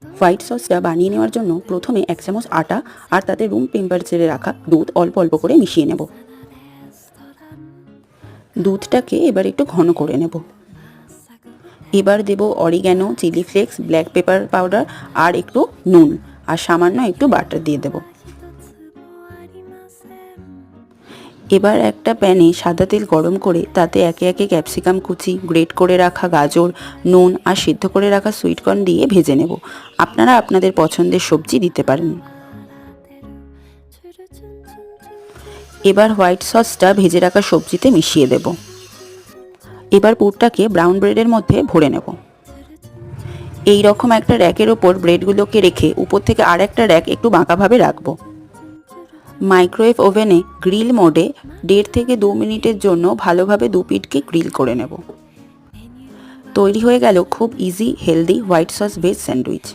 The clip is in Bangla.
হোয়াইট সসটা বানিয়ে নেওয়ার জন্য প্রথমে 1 চামচ আটা আর তাতে রুম টেম্পারেচারে রাখা দুধ অল্প অল্প করে মিশিয়ে নেব। দুধটাকে এবার একটু ঘন করে নেব। এবার দেব oregano, chilli flakes, black pepper powder আর একটু নুন আর সামান্য একটু বাটার দিয়ে দেব। এবার একটা প্যানে সাদা তেল গরম করে তাতে একে একে ক্যাপসিকাম কুচি, গ্রেট করে রাখা গাজর, নুন আর সিদ্ধ করে রাখা সুইটকর্ন দিয়ে ভেজে নেব। আপনারা আপনাদের পছন্দের সবজি দিতে পারেন। এবার হোয়াইট সসটা ভেজে রাখা সবজিতে মিশিয়ে দেব। এবার পুরটাকে ব্রাউন ব্রেডের মধ্যে ভরে নেব। এই রকম একটা র্যাকের ওপর ব্রেডগুলোকে রেখে উপর থেকে আর একটা র্যাক একটু বাঁকাভাবে রাখবো। মাইক্রোওয়েভ ওভেনে গ্রিল মোডে 1.5 থেকে 2 মিনিটের জন্য ভালোভাবে দুপিঠকে গ্রিল করে নেব। তৈরি হয়ে গেল খুব easy healthy white sauce veg sandwich.